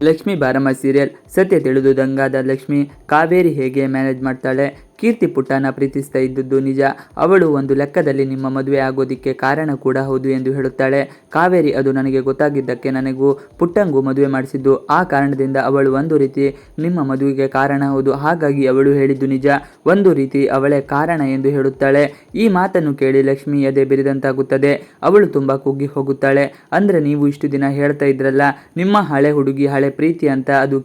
ಲಕ್ಷ್ಮಿ ಬಾರಮ್ಮ ಸೀರಿಯಲ್. ಸತ್ಯ ತಿಳಿದು ದಂಗಾದ ಲಕ್ಷ್ಮಿ ಕಾವೇರಿ ಹೇಗೆ ಮ್ಯಾನೇಜ್ ಮಾಡ್ತಾಳೆ. ಕೀರ್ತಿ ಪುಟ್ಟನ ಪ್ರೀತಿಸ್ತಾ ಇದ್ದದ್ದು ನಿಜ. ಅವಳು ಒಂದು ಲೆಕ್ಕದಲ್ಲಿ ನಿಮ್ಮ ಮದುವೆ ಆಗೋದಿಕ್ಕೆ ಕಾರಣ ಕೂಡ ಹೌದು ಎಂದು ಹೇಳುತ್ತಾಳೆ. ಕಾವೇರಿ ಅದು ನನಗೆ ಗೊತ್ತಾಗಿದ್ದಕ್ಕೆ ನನಗೂ ಪುಟ್ಟಂಗೂ ಮದುವೆ ಮಾಡಿಸಿದ್ದು. ಆ ಕಾರಣದಿಂದ ಅವಳು ಒಂದು ರೀತಿ ನಿಮ್ಮ ಮದುವೆಗೆ ಕಾರಣ ಹೌದು. ಹಾಗಾಗಿ ಅವಳು ಹೇಳಿದ್ದು ನಿಜ. ಒಂದು ರೀತಿ ಅವಳೇ ಕಾರಣ ಎಂದು ಹೇಳುತ್ತಾಳೆ. ಈ ಮಾತನ್ನು ಕೇಳಿ ಲಕ್ಷ್ಮಿ ಎದೆ ಬಿರಿದಂತಾಗುತ್ತದೆ. ಅವಳು ತುಂಬ ಕುಗ್ಗಿ ಹೋಗುತ್ತಾಳೆ. ಅಂದ್ರೆ ನೀವು ಇಷ್ಟು ದಿನ ಹೇಳ್ತಾ ಇದ್ರಲ್ಲ ನಿಮ್ಮ ಹಳೆ ಹುಡುಗಿ ಹಳೆ ಪ್ರೀತಿ ಅಂತ, ಅದು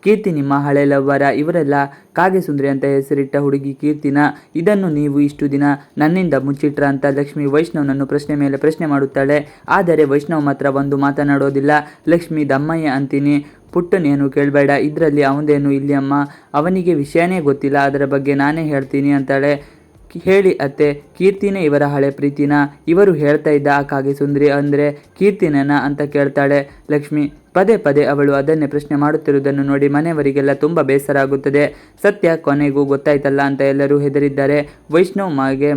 ಕೀರ್ತಿ ನಿಮ್ಮ ಹಳೆ ಲವ್ವರ. ಇವರೆಲ್ಲ ಕಾಗೆಸುಂದ್ರಿ ಅಂತ ಹೆಸರಿಟ್ಟ ಹುಡುಗಿ ಕೀರ್ತಿನ. ಇದನ್ನು ನೀವು ಇಷ್ಟು ದಿನ ನನ್ನಿಂದ ಮುಚ್ಚಿಟ್ರ ಅಂತ ಲಕ್ಷ್ಮಿ ವೈಷ್ಣವ್ನನ್ನು ಪ್ರಶ್ನೆ ಮೇಲೆ ಪ್ರಶ್ನೆ ಮಾಡುತ್ತಾಳೆ. ಆದರೆ ವೈಷ್ಣವ್ ಮಾತ್ರ ಒಂದು ಮಾತನಾಡೋದಿಲ್ಲ. ಲಕ್ಷ್ಮಿ ದಮ್ಮಯ್ಯ ಅಂತೀನಿ, ಪುಟ್ಟನೇನು ಕೇಳಬೇಡ, ಇದರಲ್ಲಿ ಅವನದೇನು ಇಲ್ಲಿ ಅಮ್ಮ, ಅವನಿಗೆ ವಿಷಯನೇ ಗೊತ್ತಿಲ್ಲ, ಅದರ ಬಗ್ಗೆ ನಾನೇ ಹೇಳ್ತೀನಿ ಅಂತಾಳೆ. ಹೇಳಿ ಅತ್ತೆ, ಕೀರ್ತಿನೇ ಇವರ ಹಳೆ ಪ್ರೀತಿನ? ಇವರು ಹೇಳ್ತಾ ಇದ್ದ ಆ ಕಾಗೆಸುಂದ್ರಿ ಅಂದರೆ ಕೀರ್ತಿನೇನ ಅಂತ ಕೇಳ್ತಾಳೆ ಲಕ್ಷ್ಮಿ. ಪದೇ ಪದೇ ಅವಳು ಅದನ್ನೇ ಪ್ರಶ್ನೆ ಮಾಡುತ್ತಿರುವುದನ್ನು ನೋಡಿ ಮನೆಯವರಿಗೆಲ್ಲ ತುಂಬ ಬೇಸರ ಆಗುತ್ತದೆ. ಸತ್ಯ ಕೊನೆಗೂ ಗೊತ್ತಾಯ್ತಲ್ಲ ಅಂತ ಎಲ್ಲರೂ ಹೆದರಿದ್ದಾರೆ. ವೈಷ್ಣವ್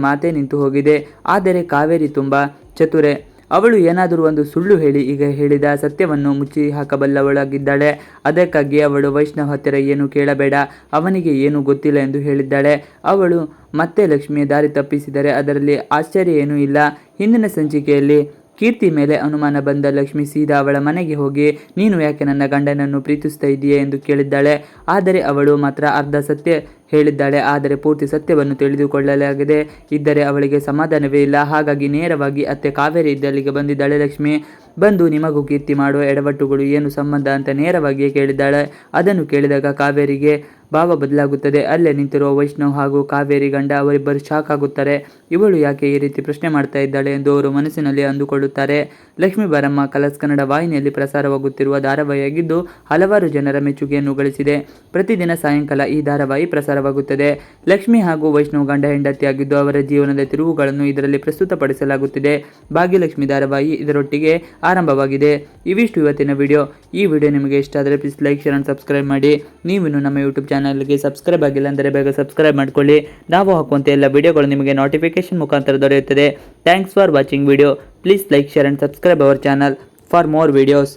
ಮಾತೇ ನಿಂತು ಹೋಗಿದೆ. ಆದರೆ ಕಾವೇರಿ ತುಂಬ ಚತುರೆ. ಅವಳು ಏನಾದರೂ ಒಂದು ಸುಳ್ಳು ಹೇಳಿ ಈಗ ಹೇಳಿದ ಸತ್ಯವನ್ನು ಮುಚ್ಚಿ ಹಾಕಬಲ್ಲವಳಾಗಿದ್ದಾಳೆ. ಅದಕ್ಕಾಗಿ ಅವಳು ವೈಷ್ಣವ್ ಹತ್ತಿರ ಏನು ಕೇಳಬೇಡ, ಅವನಿಗೆ ಏನು ಗೊತ್ತಿಲ್ಲ ಎಂದು ಹೇಳಿದ್ದಾಳೆ. ಅವಳು ಮತ್ತೆ ಲಕ್ಷ್ಮಿಯ ದಾರಿ ತಪ್ಪಿಸಿದರೆ ಅದರಲ್ಲಿ ಆಶ್ಚರ್ಯ ಏನೂ ಇಲ್ಲ. ಹಿಂದಿನ ಸಂಚಿಕೆಯಲ್ಲಿ ಕೀರ್ತಿ ಮೇಲೆ ಅನುಮಾನ ಬಂದ ಲಕ್ಷ್ಮಿ ಸೀದಾ ಅವಳ ಮನೆಗೆ ಹೋಗಿ ನೀನು ಯಾಕೆ ನನ್ನ ಗಂಡನನ್ನು ಪ್ರೀತಿಸ್ತಾ ಇದೆಯೇ ಎಂದು ಕೇಳಿದ್ದಾಳೆ. ಆದರೆ ಅವಳು ಮಾತ್ರ ಅರ್ಧ ಸತ್ಯ ಹೇಳಿದ್ದಾಳೆ. ಆದರೆ ಪೂರ್ತಿ ಸತ್ಯವನ್ನು ತಿಳಿದುಕೊಳ್ಳಲಾಗದೆ ಇದ್ದರೆ ಅವಳಿಗೆ ಸಮಾಧಾನವೇ ಇಲ್ಲ. ಹಾಗಾಗಿ ನೇರವಾಗಿ ಅತ್ತೆ ಕಾವೇರಿ ಇದ್ದಲ್ಲಿಗೆ ಬಂದಿದ್ದಾಳೆ ಲಕ್ಷ್ಮಿ. ಬಂದು ನಿಮಗೂ ಕೀರ್ತಿ ಮಾಡುವ ಎಡವಟ್ಟುಗಳು ಏನು ಸಂಬಂಧ ಅಂತ ನೇರವಾಗಿಯೇ ಕೇಳಿದ್ದಾಳೆ. ಅದನ್ನು ಕೇಳಿದಾಗ ಕಾವೇರಿಗೆ ಭಾವ ಬದಲಾಗುತ್ತದೆ. ಅಲ್ಲೇ ನಿಂತಿರುವ ವೈಷ್ಣವ್ ಹಾಗೂ ಕಾವೇರಿ ಗಂಡ ಅವರಿಬ್ಬರು ಶಾಕ್ ಆಗುತ್ತಾರೆ. ಇವಳು ಯಾಕೆ ಈ ರೀತಿ ಪ್ರಶ್ನೆ ಮಾಡ್ತಾ ಇದ್ದಾಳೆ ಎಂದು ಅವರು ಮನಸ್ಸಿನಲ್ಲಿ ಅಂದುಕೊಳ್ಳುತ್ತಾರೆ. ಲಕ್ಷ್ಮಿ ಬಾರಮ್ಮ ಕಲರ್ಸ್ ಕನ್ನಡ ವಾಹಿನಿಯಲ್ಲಿ ಪ್ರಸಾರವಾಗುತ್ತಿರುವ ಧಾರಾವಾಹಿಯಾಗಿದ್ದು ಹಲವಾರು ಜನರ ಮೆಚ್ಚುಗೆಯನ್ನು ಗಳಿಸಿದೆ. ಪ್ರತಿದಿನ ಸಾಯಂಕಾಲ ಈ ಧಾರಾವಾಹಿ ಪ್ರಸಾರವಾಗುತ್ತದೆ. ಲಕ್ಷ್ಮಿ ಹಾಗೂ ವೈಷ್ಣವ್ ಗಂಡ ಹೆಂಡತಿಯಾಗಿದ್ದು ಅವರ ಜೀವನದ ತಿರುವುಗಳನ್ನು ಇದರಲ್ಲಿ ಪ್ರಸ್ತುತಪಡಿಸಲಾಗುತ್ತಿದೆ. ಭಾಗ್ಯಲಕ್ಷ್ಮಿ ಧಾರಾವಾಹಿ ಇದರೊಟ್ಟಿಗೆ ಆರಂಭವಾಗಿದೆ. ಇವಿಷ್ಟು ಇವತ್ತಿನ ವಿಡಿಯೋ. ಈ ವಿಡಿಯೋ ನಿಮಗೆ ಇಷ್ಟ ಆದರೆ please like, share and subscribe ಮಾಡಿ. ನೀವಿನ್ನು ನಮ್ಮ ಯೂಟ್ಯೂಬ್ ಚಾನಲ್ಗೆ ಸಬ್ಸ್ಕ್ರೈಬ್ ಆಗಿಲ್ಲ ಅಂದರೆ ಬೇಗ ಸಬ್ಸ್ಕ್ರೈಬ್ ಮಾಡ್ಕೊಳ್ಳಿ. ನಾವು ಹಾಕುವಂಥ ಎಲ್ಲ ವಿಡಿಯೋಗಳು ನಿಮಗೆ ನೋಟಿಫಿಕೇಶನ್ ಮುಖಾಂತರ ದೊರೆಯುತ್ತದೆ. Thanks for watching video. Please like, share and subscribe our channel for more videos.